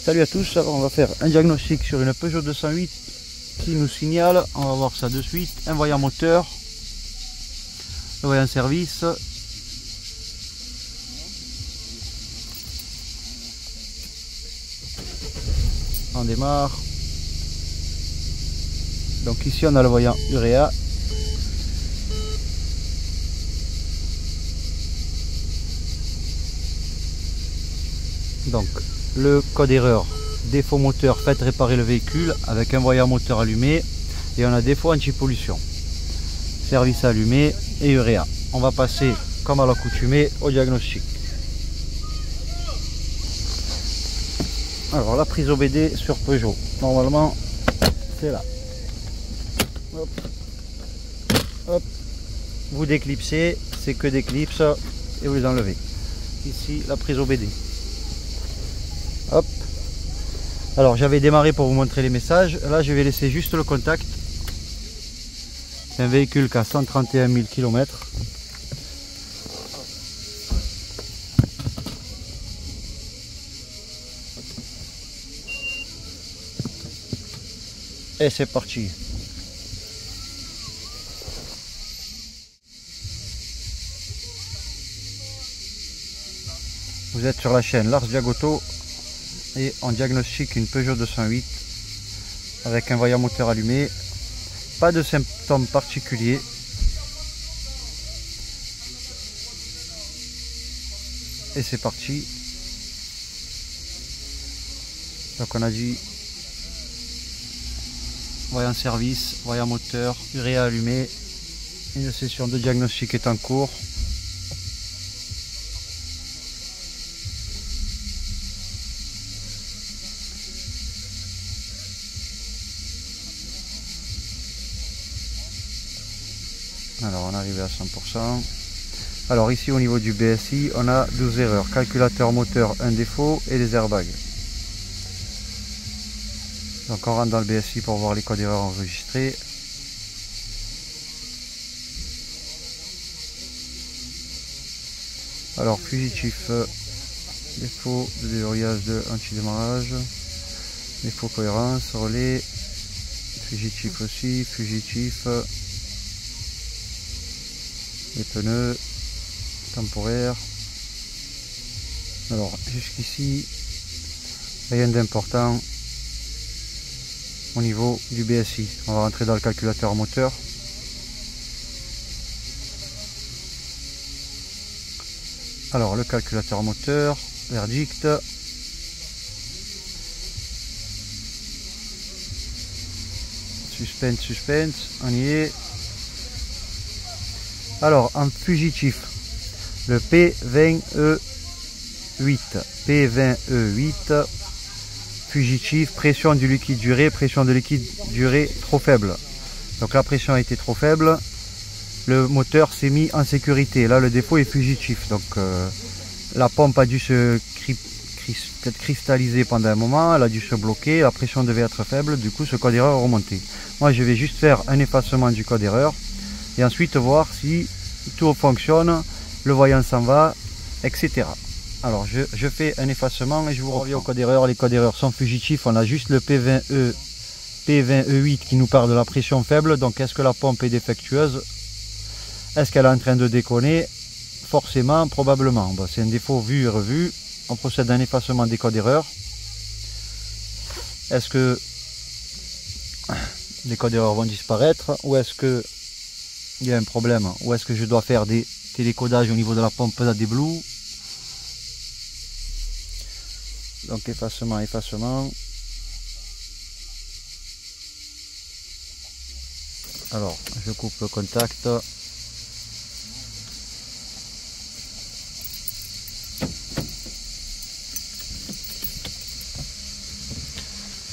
Salut à tous, alors on va faire un diagnostic sur une Peugeot 208 qui nous signale, on va voir ça de suite, un voyant moteur, le voyant service, on démarre, donc ici on a le voyant uréa, donc le code erreur, défaut moteur, faites réparer le véhicule avec un voyant moteur allumé, et on a défaut anti-pollution, service allumé et uréa. On va passer comme à l'accoutumée au diagnostic. Alors la prise OBD sur Peugeot, normalement c'est là. Hop. Hop. Vous déclipsez, c'est que des clips et vous les enlevez. Ici la prise OBD. Hop. Alors j'avais démarré pour vous montrer les messages. Là je vais laisser juste le contact. C'est un véhicule qui a 131 000 km. Et c'est parti. Vous êtes sur la chaîne Lars Diagoto et on diagnostique une Peugeot 208 avec un voyant moteur allumé, pas de symptômes particuliers. Et c'est parti. Donc on a dit voyant service, voyant moteur, uréa allumé, une session de diagnostic est en cours. Alors on arrive à 100%. Alors ici au niveau du BSI on a 12 erreurs, calculateur moteur un défaut et les airbags. Donc on rentre dans le BSI pour voir les codes d'erreur enregistrés. Alors fugitif, défaut de déverrouillage de anti-démarrage, défaut cohérence, relais, fugitif aussi, fugitif. Les pneus temporaires. Alors jusqu'ici rien d'important au niveau du BSI. On va rentrer dans le calculateur moteur. Alors le calculateur moteur, verdict. Suspense, on y est. Alors en fugitif, le P20E8, fugitif, pression du liquide durée, pression de liquide durée trop faible. Donc la pression a été trop faible, le moteur s'est mis en sécurité. Là le défaut est fugitif, donc la pompe a dû se cristalliser pendant un moment, elle a dû se bloquer, la pression devait être faible, du coup ce code erreur est remonté. Moi je vais juste faire un effacement du code erreur. Et ensuite voir si tout fonctionne, le voyant s'en va, etc. Alors je fais un effacement et je vous reviens au code erreur. Les codes erreurs sont fugitifs, on a juste le P20E8 qui nous parle de la pression faible. Donc est-ce que la pompe est défectueuse? Est-ce qu'elle est en train de déconner? Forcément, probablement. Bon, c'est un défaut vu et revu. On procède à un effacement des codes erreurs. Est-ce que les codes erreurs vont disparaître ou est-ce que il y a un problème, ou est-ce que je dois faire des télécodages au niveau de la pompe d'AdBlue? Donc effacement. Alors je coupe le contact.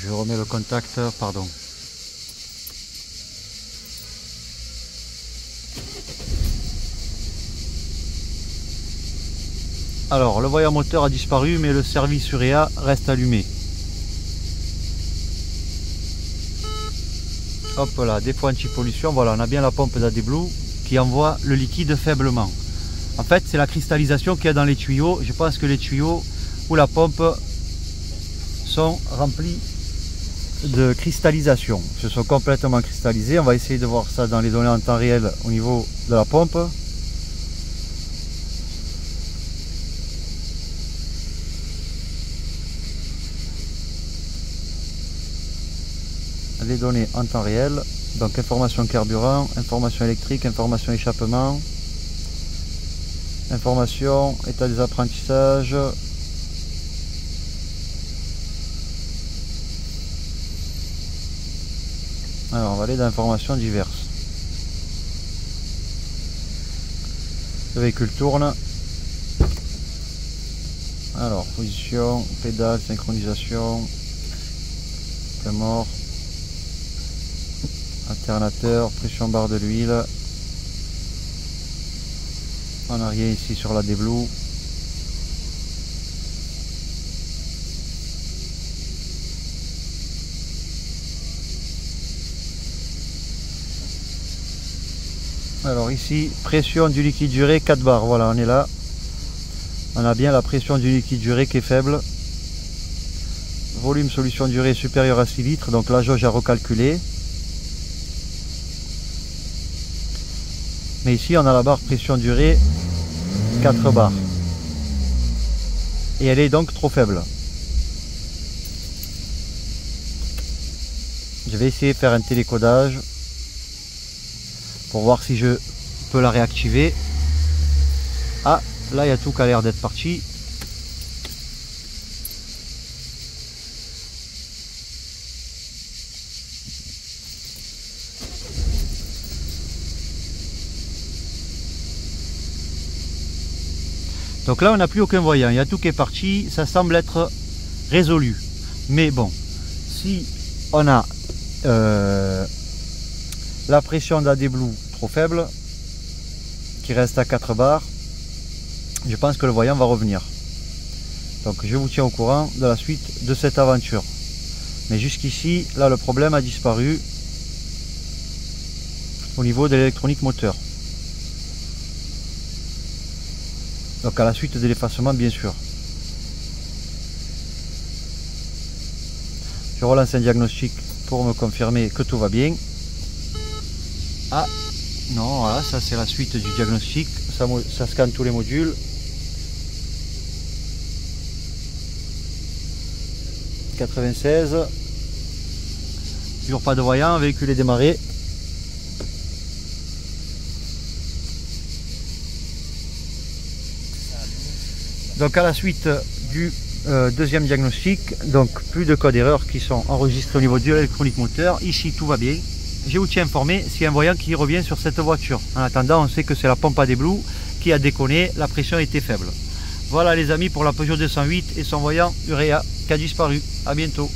Je remets le contact, pardon. Alors le voyant moteur a disparu mais le service uréa reste allumé. Hop là, défaut anti-pollution, voilà, on a bien la pompe d'AdBlue qui envoie le liquide faiblement. En fait c'est la cristallisation qu'il y a dans les tuyaux. Je pense que les tuyaux ou la pompe sont remplis de cristallisation. Ils se sont complètement cristallisés. On va essayer de voir ça dans les données en temps réel au niveau de la pompe. Les données en temps réel, donc information carburant, information électrique, information échappement, information état des apprentissages, alors on va aller dans informations diverses. Le véhicule tourne, alors position, pédale, synchronisation, point mort, alternateur, pression barre de l'huile. On n'a rien ici sur la D-Blue. Alors ici, pression du liquide duré 4 bars. Voilà, on est là. On a bien la pression du liquide duré qui est faible. Volume solution durée supérieur à 6 litres. Donc la jauge a recalculé. Mais ici on a la barre pression durée 4 bars. Et elle est donc trop faible. Je vais essayer de faire un télécodage pour voir si je peux la réactiver. Ah, là il y a tout qui a l'air d'être parti. Donc là on n'a plus aucun voyant, il y a tout qui est parti, ça semble être résolu. Mais bon, si on a la pression de la D-Blue trop faible, qui reste à 4 bars, je pense que le voyant va revenir. Donc je vous tiens au courant de la suite de cette aventure. Mais jusqu'ici, là le problème a disparu au niveau de l'électronique moteur. Donc à la suite de l'effacement bien sûr. Je relance un diagnostic pour me confirmer que tout va bien. Ah non, voilà, ça c'est la suite du diagnostic. Ça scanne tous les modules. 96. Toujours pas de voyant, véhicule est démarré. Donc à la suite du deuxième diagnostic, donc plus de codes erreurs qui sont enregistrés au niveau de l'électronique moteur. Ici tout va bien. Je vous tiens informé s'il y a un voyant qui revient sur cette voiture. En attendant, on sait que c'est la pompe à D-Blue qui a déconné, la pression était faible. Voilà les amis pour la Peugeot 208 et son voyant uréa qui a disparu. À bientôt.